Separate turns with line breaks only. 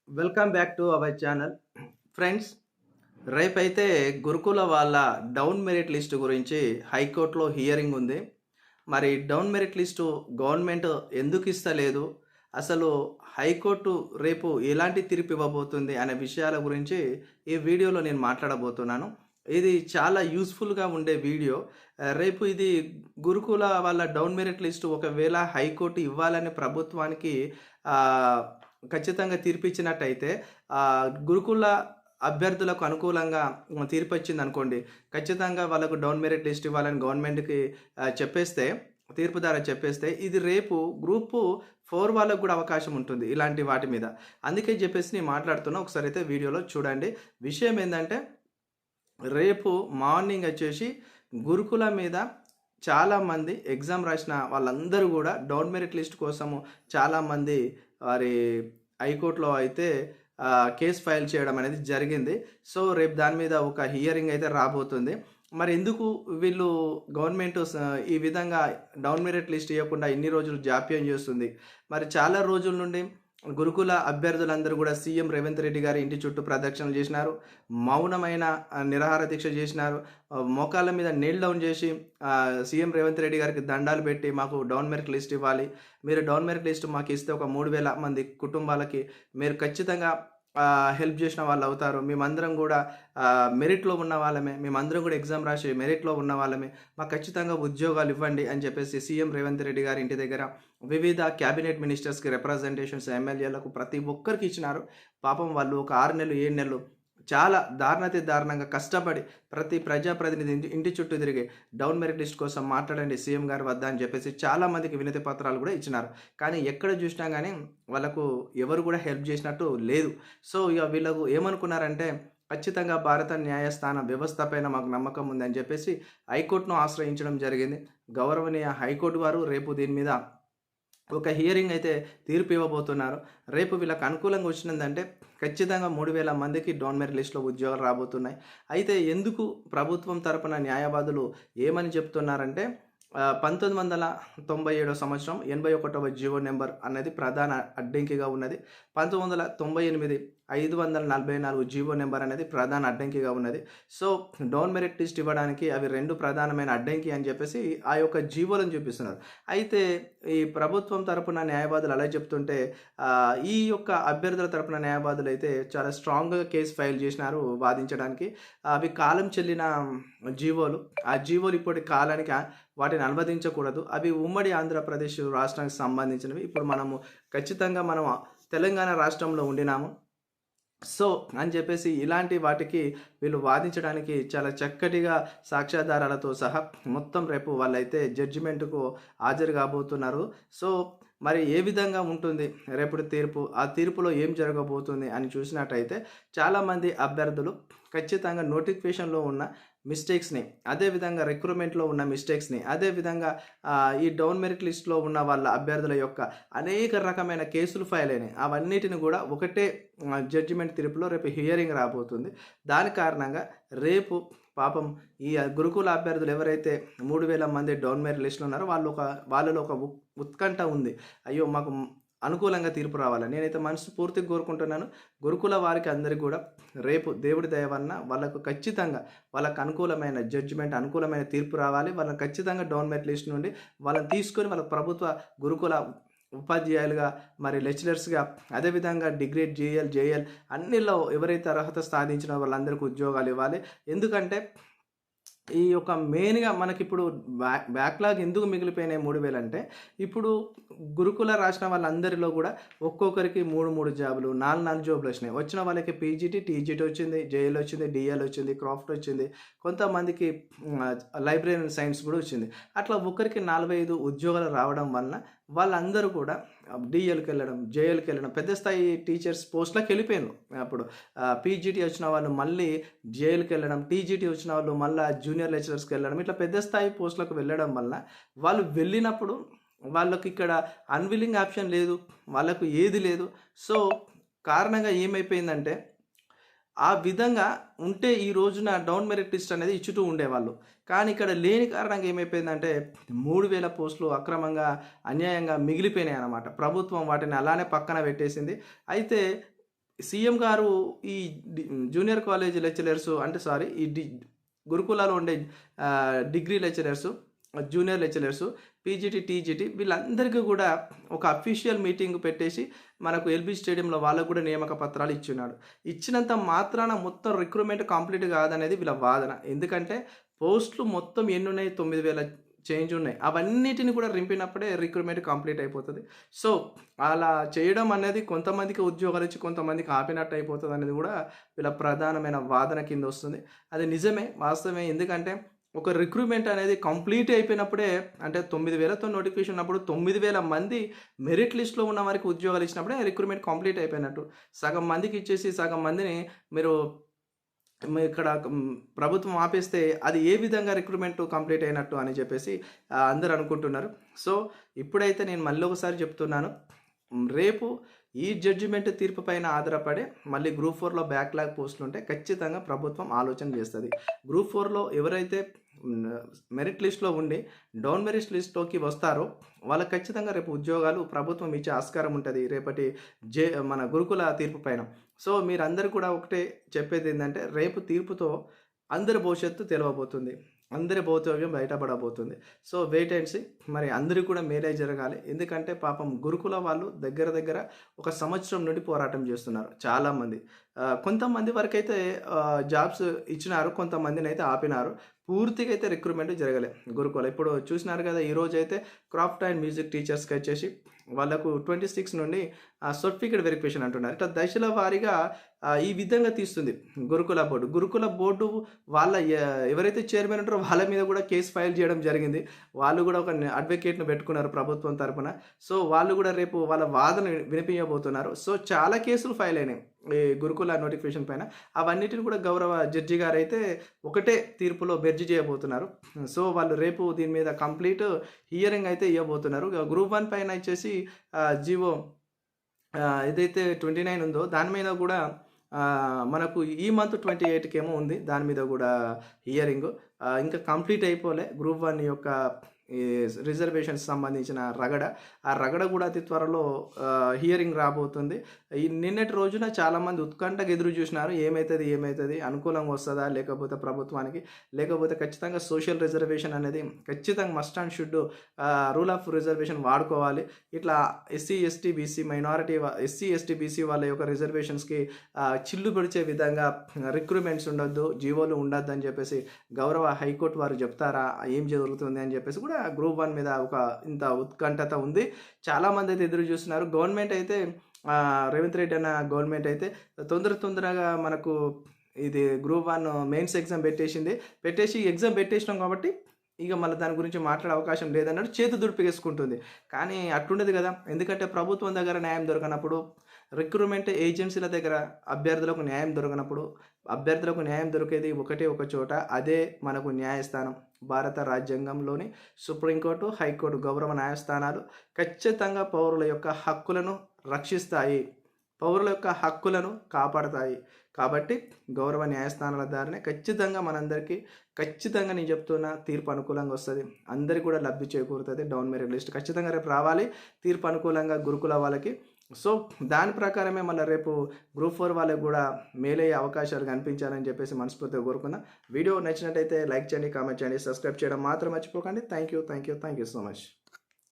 Welcome back to our channel. Friends, రేపైతే గురుకుల వాళ్ళ డౌన్ మెరిట్ లిస్ట్ గురించి హైకోర్టులో హియరింగ్ ఉంది. మరి డౌన్ మెరిట్ లిస్టు గవర్నమెంట్ ఎందుకు ఇస్తలేదు? అసలు హైకోర్టు రేపు ఎలాంటి తీర్పు ఇవ్వబోతుంది అనే విషయాల గురించి ఈ వీడియోలో నేను మాట్లాడబోతున్నాను. ఇది చాలా యూస్ఫుల్‌గా ఉండే వీడియో. రేపు ఇది గురుకుల వాళ్ళ డౌన్ మెరిట్ లిస్టు ఒకవేళ హైకోర్టు ఇవ్వాలని ప్రభుత్వానికి ఆహ్, ఖచ్చితంగా తీర్పిచ్చినట్టయితే గురుకుల అభ్యర్థులకు అనుకూలంగా తీర్పొచ్చిందనుకోండి, ఖచ్చితంగా వాళ్ళకు డౌన్ మెరిట్ లిస్ట్ ఇవ్వాలని గవర్నమెంట్‌కి చెప్పేస్తే, తీర్పు ద్వారా చెప్పేస్తే, ఇది రేపు గ్రూపు 4 వాళ్ళకు గూడా అవకాశం ఉంటుంది ఇలాంటి వాటి మీద. అందుకే జెప్పేసి నేను మాట్లాడుతున్నా. ఒకసారైతే వీడియోలో చూడండి. విషయం ఏందంటే, రేపు మార్నింగ్ వచ్చేసి గురుకుల మీద చాలామంది ఎగ్జామ్ రాసిన వాళ్ళందరూ గూడా డౌన్ మెరిట్ లిస్ట్ కోసము చాలామంది వారి హైకోర్టులో అయితే కేస్ ఫైల్ చేయడం అనేది జరిగింది. సో, రేపు దాని మీద ఒక హియరింగ్ అయితే రాబోతుంది. మరి ఎందుకు వీళ్ళు గవర్నమెంట్ ఈ విధంగా డౌన్ మెరిట్ లిస్ట్ ఇవ్వకుండా ఇన్ని రోజులు జాప్యం చేస్తుంది? మరి చాలా రోజుల నుండి గురుకుల అభ్యర్థులందరూ కూడా సీఎం రేవంత్ రెడ్డి గారి ఇంటి చుట్టూ ప్రదక్షిణలు చేసినారు. మౌనమైన నిరాహార దీక్ష చేసినారు. మోకాళ్ళ మీద నీల్ డౌన్ చేసి సీఎం రేవంత్ రెడ్డి గారికి దండాలు పెట్టి మాకు డౌన్ మెరిట్ లిస్ట్ ఇవ్వాలి. మీరు డౌన్ మెరిట్ లిస్ట్ మాకు ఇస్తే ఒక 3000 మంది కుటుంబాలకి మీరు ఖచ్చితంగా హెల్ప్ చేసిన వాళ్ళు అవుతారు. మేమందరం కూడా మెరిట్‌లో ఉన్న వాళ్ళమే. మేమందరం కూడా ఎగ్జామ్ రాసి మెరిట్‌లో ఉన్న వాళ్ళమే. మాకు ఖచ్చితంగా ఉద్యోగాలు ఇవ్వండి అని చెప్పేసి సీఎం రేవంత్ రెడ్డి గారి ఇంటి దగ్గర వివిధ క్యాబినెట్ మినిస్టర్స్‌కి రిప్రజెంటేషన్స్, ఎమ్మెల్యేలకు ప్రతి ఒక్కరికి ఇచ్చినారు. పాపం వాళ్ళు ఒక 6 నెలలు, 7 నెలలు చాలా దారుణాతి దారుణంగా కష్టపడి ప్రతి ప్రజాప్రతినిధి ఇంటి చుట్టూ తిరిగి డౌన్ మెరిట్ లిస్ట్ కోసం మాట్లాడండి సీఎం గారి వద్ద అని చెప్పేసి చాలామందికి వినతి పత్రాలు కూడా ఇచ్చినారు. కానీ ఎక్కడ చూసినా గానీ వాళ్ళకు ఎవరు కూడా హెల్ప్ చేసినట్టు లేదు. సో, ఇక వీళ్ళకు ఏమనుకున్నారంటే ఖచ్చితంగా భారత న్యాయస్థాన వ్యవస్థ పైన మాకు నమ్మకం ఉందని చెప్పేసి హైకోర్టును ఆశ్రయించడం జరిగింది. గౌరవనీయ హైకోర్టు వారు రేపు దీని మీద ఒక హియరింగ్ అయితే తీర్పు ఇవ్వబోతున్నారు. రేపు వీళ్ళకి అనుకూలంగా వచ్చిందంటే ఖచ్చితంగా 3000 మందికి డౌన్ మెరిట్ లిస్ట్‌లో ఉద్యోగాలు రాబోతున్నాయి. అయితే ఎందుకు ప్రభుత్వం తరపున న్యాయవాదులు ఏమని చెప్తున్నారంటే 1997 సంవత్సరం 81వ జీవో నంబర్ అనేది ప్రధాన అడ్డంకిగా ఉన్నది. 1998 544 జీవో నంబర్ అనేది ప్రధాన అడ్డంకిగా ఉన్నది. సో, డౌన్ మెరిట్ లిస్ట్ ఇవ్వడానికి అవి 2 ప్రధానమైన అడ్డంకి అని చెప్పేసి ఆ యొక్క జీవోలను చూపిస్తున్నారు. అయితే ఈ ప్రభుత్వం తరపున న్యాయవాదులు అలా చెప్తుంటే ఈ యొక్క అభ్యర్థుల తరపున న్యాయవాదులు అయితే చాలా స్ట్రాంగ్‌గా కేస్ ఫైల్ చేసినారు వాదించడానికి. అవి కాలం చెల్లిన జీవోలు. ఆ జీవోలు ఇప్పటి కాలానికి వాటిని అనువదించకూడదు. అవి ఉమ్మడి ఆంధ్రప్రదేశ్ రాష్ట్రానికి సంబంధించినవి. ఇప్పుడు మనము ఖచ్చితంగా మనం తెలంగాణ రాష్ట్రంలో ఉండినాము. సో, అని చెప్పేసి ఇలాంటి వాటికి వీళ్ళు వాదించడానికి చాలా చక్కటిగా సాక్ష్యాధారాలతో సహా మొత్తం రేపు వాళ్ళైతే జడ్జిమెంట్‌కు హాజరు కాబోతున్నారు. సో, మరి ఏ విధంగా ఉంటుంది రేపటి తీర్పు? ఆ తీర్పులో ఏం జరగబోతుంది అని చూసినట్టయితే చాలామంది అభ్యర్థులు ఖచ్చితంగా నోటిఫికేషన్‌లో ఉన్న మిస్టేక్స్‌ని, అదేవిధంగా రిక్రూట్‌మెంట్‌లో ఉన్న మిస్టేక్స్‌ని, అదేవిధంగా ఈ డౌన్ మెరిట్ లిస్ట్‌లో ఉన్న వాళ్ళ అభ్యర్థుల యొక్క అనేక రకమైన కేసులు ఫైల్ అయినాయి. అవన్నిటిని కూడా ఒకటే జడ్జిమెంట్ తీర్పులో రేపు హియరింగ్ రాబోతుంది. దాని కారణంగా రేపు పాపం ఈ గురుకుల అభ్యర్థులు ఎవరైతే 3000 మంది డౌన్ మెరిట్ లిస్ట్‌లో ఉన్నారో వాళ్ళలో ఒక ఉత్కంఠ ఉంది. అయ్యో! మాకు అనుకూలంగా తీర్పు రావాలని. నేనైతే మనస్ఫూర్తిగా కోరుకుంటున్నాను. గురుకుల వారికి అందరికి కూడా రేపు దేవుడి దయ వలన వాళ్ళకు ఖచ్చితంగా వాళ్ళకు అనుకూలమైన జడ్జిమెంట్, అనుకూలమైన తీర్పు రావాలి. వాళ్ళని ఖచ్చితంగా డౌన్ మెరిట్ లిస్ట్ నుండి వాళ్ళని తీసుకొని వాళ్ళ ప్రభుత్వ గురుకుల ఉపాధ్యాయులుగా, మరి లెక్చరర్స్‌గా, అదేవిధంగా డిగ్రీ, జేఎల్ అన్నిలో ఎవరైతే అర్హత సాధించినో వాళ్ళందరికీ ఉద్యోగాలు ఇవ్వాలి. ఎందుకంటే ఈ యొక్క మెయిన్‌గా మనకిప్పుడు బ్యాక్‌లాగ్ ఎందుకు మిగిలిపోయినాయి 3000 అంటే, ఇప్పుడు గురుకుల రాసిన వాళ్ళందరిలో గూడా ఒక్కొక్కరికి 3 జాబులు, 4 జాబులొచ్చినాయి. వచ్చిన వాళ్ళకి పీజీటీ, టీజీటీ వచ్చింది, జేఎల్ వచ్చింది, డీఎల్ వచ్చింది, క్రాఫ్ట్ వచ్చింది. కొంతమందికి లైబ్రరీ సైన్స్ గూడా వచ్చింది. అట్లా ఒక్కరికి 45 ఉద్యోగాలు రావడం వలన వాళ్ళందరూ కూడా డీఎల్‌కెళ్ళడం, జేఎల్‌కెళ్ళడం, పెద్ద స్థాయి టీచర్స్ పోస్ట్‌లకెళ్ళిపోయిన్రు. అప్పుడు పీజీటీ వచ్చిన వాళ్ళు మళ్ళీ జేఎల్‌కెళ్ళడం, టీజీటీ వచ్చిన వాళ్ళు మళ్ళా జూనియర్ లెక్చరర్స్‌కెళ్ళడం, ఇట్లా పెద్ద స్థాయి పోస్ట్‌లకు వెళ్ళడం వలన వాళ్ళు వెళ్ళినప్పుడు వాళ్ళకిక్కడ అన్‌విల్లింగ్ ఆప్షన్ లేదు. వాళ్ళకు ఏది లేదు. సో, కారణంగా ఏమైపోయిందంటే ఆ విధంగా ఉంటే ఈ రోజున డౌన్ మెరిట్ లిస్ట్ అనేది ఇచ్చుతూ ఉండేవాళ్ళు. కానీ ఇక్కడ లేని కారణంగా ఏమైపోయిందంటే 3000 పోస్టులు అక్రమంగా, అన్యాయంగా మిగిలిపోయినాయన్నమాట. ప్రభుత్వం వాటిని అలానే పక్కన పెట్టేసింది. అయితే సీఎం గారు ఈ జూనియర్ కాలేజ్ లెక్చరర్స్ అంటే సారీ ఈ గురుకులాలో ఉండే degree lecturers, junior lecturers, PGT, TGT వీళ్ళందరికీ కూడా ఒక అఫీషియల్ మీటింగ్ పెట్టేసి మనకు ఎల్బీ స్టేడియంలో వాళ్ళకు కూడా నియామక పత్రాలు ఇచ్చినాడు. ఇచ్చినంత మాత్రాన మొత్తం రిక్రూట్మెంట్ కంప్లీట్ కాదనేది వీళ్ళ వాదన. ఎందుకంటే పోస్టులు మొత్తం ఎన్ని ఉన్నాయి, 9,000 చేంజ్ ఉన్నాయి. అవన్నిటిని కూడా రింపినప్పుడే రిక్రూట్మెంట్ కంప్లీట్ అయిపోతుంది. సో అలా చేయడం అనేది కొంతమందికి ఉద్యోగాలు ఇచ్చి కొంతమందికి ఆపినట్టు అయిపోతుంది అనేది కూడా వీళ్ళ ప్రధానమైన వాదన కింద వస్తుంది. అది నిజమే, వాస్తవమే. ఎందుకంటే ఒక రిక్రూట్మెంట్ అనేది కంప్లీట్ అయిపోయినప్పుడే, అంటే 9,000తో నోటిఫికేషన్ ఉన్నప్పుడు 9,000 మంది మెరిట్ లిస్ట్లో ఉన్న వారికి ఉద్యోగాలు ఇచ్చినప్పుడే రిక్రూట్మెంట్ కంప్లీట్ అయిపోయినట్టు. సగం మందికి ఇచ్చేసి సగం మందిని మీరు ఇక్కడ ప్రభుత్వం ఆపేస్తే అది ఏ విధంగా రిక్రూట్మెంట్ కంప్లీట్ అయినట్టు అని చెప్పేసి అందరూ అనుకుంటున్నారు. సో ఇప్పుడైతే నేను మళ్ళీ ఒకసారి చెప్తున్నాను, రేపు ఈ జడ్జిమెంట్ తీర్పు పైన ఆధారపడి మళ్ళీ గ్రూప్ 4లో బ్యాక్లాగ్ పోస్టులు ఉంటే ఖచ్చితంగా ప్రభుత్వం ఆలోచన చేస్తుంది. గ్రూప్ 4లో ఎవరైతే మెరిట్ లిస్ట్లో ఉండి డౌన్ మెరిట్ లిస్ట్లోకి వస్తారో వాళ్ళకి ఖచ్చితంగా రేపు ఉద్యోగాలు ప్రభుత్వం ఇచ్చే ఆస్కారం ఉంటుంది రేపటి మన గురుకుల తీర్పు పైన. సో మీరందరూ కూడా ఒకటే చెప్పేది ఏంటంటే, రేపు తీర్పుతో అందరి భవిష్యత్తు తెలవబోతుంది, అందరి భౌతవ్యం బయటపడబోతుంది. So wait and see. మరి అందరూ కూడా మేలే జరగాలి. ఎందుకంటే పాపం గురుకుల వాళ్ళు దగ్గర 1 సంవత్సరం నుండి పోరాటం చేస్తున్నారు చాలామంది. కొంతమంది వరకైతే జాబ్స్ ఇచ్చినారు, కొంతమందిని అయితే ఆపినారు. పూర్తిగా అయితే రిక్రూట్మెంట్ జరగలే గురుకుల. ఇప్పుడు చూసినారు కదా, ఈరోజు అయితే క్రాఫ్ట్ అండ్ మ్యూజిక్ టీచర్స్కి వచ్చేసి వాళ్ళకు 26 నుండి సర్టిఫికేట్ వెరిఫికేషన్ అంటున్నారు. ఇట్లా దశల వారీగా ఈ విధంగా తీస్తుంది గురుకుల బోర్డు. గురుకుల బోర్డు వాళ్ళ ఎవరైతే చైర్మన్ ఉంటారో వాళ్ళ మీద కూడా కేసు ఫైల్ చేయడం జరిగింది. వాళ్ళు కూడా ఒక అడ్వకేట్ను పెట్టుకున్నారు ప్రభుత్వం తరపున. సో వాళ్ళు కూడా రేపు వాళ్ళ వాదన వినిపించబోతున్నారు. సో చాలా కేసులు ఫైల్ అయినాయి ఈ గురుకుల నోటిఫికేషన్ పైన. అవన్నిటిని కూడా గౌరవ జడ్జి గారు అయితే ఒకటే తీర్పులో బెర్జి చేయబోతున్నారు. సో వాళ్ళు రేపు దీని మీద కంప్లీట్ హియరింగ్ అయితే ఇవ్వబోతున్నారు. గ్రూప్ 1 పైన వచ్చేసి జీవో ఏదైతే 29 ఉందో దాని మీద కూడా మనకు ఈ మంత్ 28కి ఏమో ఉంది, దాని మీద కూడా హియరింగ్ ఇంకా కంప్లీట్ అయిపోలే. గ్రూప్ 1 యొక్క ఈ రిజర్వేషన్స్ సంబంధించిన ఆ రగడ కూడా అతి త్వరలో హియరింగ్ రాబోతుంది. ఈ నిన్నటి రోజున చాలామంది ఉత్కంఠగా ఎదురు చూసినారు, ఏమవుతుంది, అనుకూలంగా వస్తుందా లేకపోతే ప్రభుత్వానికి, లేకపోతే ఖచ్చితంగా సోషల్ రిజర్వేషన్ అనేది ఖచ్చితంగా must and should rule of reservation వాడుకోవాలి. ఇట్లా SC ST BC minority SC ST BC వాళ్ళ యొక్క రిజర్వేషన్స్కి చిల్లు పెడిచే విధంగా రిక్రూట్మెంట్స్ ఉండొద్దు, జీవోలు ఉండొద్దు అని చెప్పేసి గౌరవ హైకోర్టు వారు చెప్తారా, ఏం జరుగుతుంది అని చెప్పేసి కూడా గ్రూప్ 1 మీద ఒక ఇంత ఉత్కంఠత ఉంది. చాలామంది అయితే ఎదురు చూస్తున్నారు. గవర్నమెంట్ అయితే రేవంత్ రెడ్డి అన్న గవర్నమెంట్ అయితే తొందరగా మనకు ఇది గ్రూప్ 1 మెయిన్స్ ఎగ్జామ్ పెట్టేసి ఎగ్జామ్ పెట్టేసినాం కాబట్టి ఇక మళ్ళీ దాని గురించి మాట్లాడే అవకాశం లేదన్నట్టు చేతి దుడిపేసుకుంటుంది. కానీ అట్లుండదు కదా, ఎందుకంటే ప్రభుత్వం దగ్గర న్యాయం దొరకనప్పుడు, రిక్రూట్మెంట్ ఏజెన్సీల దగ్గర అభ్యర్థులకు న్యాయం దొరకనప్పుడు, అభ్యర్థులకు న్యాయం దొరికేది ఒక చోట, అదే మనకు న్యాయస్థానం. భారత రాజ్యాంగంలోని సుప్రీంకోర్టు, హైకోర్టు గౌరవ న్యాయస్థానాలు ఖచ్చితంగా పౌరుల యొక్క హక్కులను రక్షిస్తాయి, పౌరుల యొక్క హక్కులను కాపాడతాయి. కాబట్టి గౌరవ న్యాయస్థానాల ద్వారానే ఖచ్చితంగా మనందరికీ ఖచ్చితంగా నేను చెప్తున్నా తీర్పు అనుకూలంగా వస్తుంది, అందరికీ కూడా లబ్ధి చేకూరుతుంది. డౌన్ మెరిట్ లిస్ట్ ఖచ్చితంగా రేపు రావాలి తీర్పు అనుకూలంగా గురుకుల వాళ్ళకి. సో దాని ప్రకారమే మళ్ళీ రేపు గ్రూప్ 4 వాళ్ళకి కూడా మేలయ్యే అవకాశాలు కనిపించాలని చెప్పేసి మనస్ఫూర్తిగా కోరుకుందాం. వీడియో నచ్చినట్టయితే లైక్ చేయండి, కామెంట్ చేయండి, సబ్స్క్రైబ్ చేయడం మాత్రం మర్చిపోకండి. Thank you so much.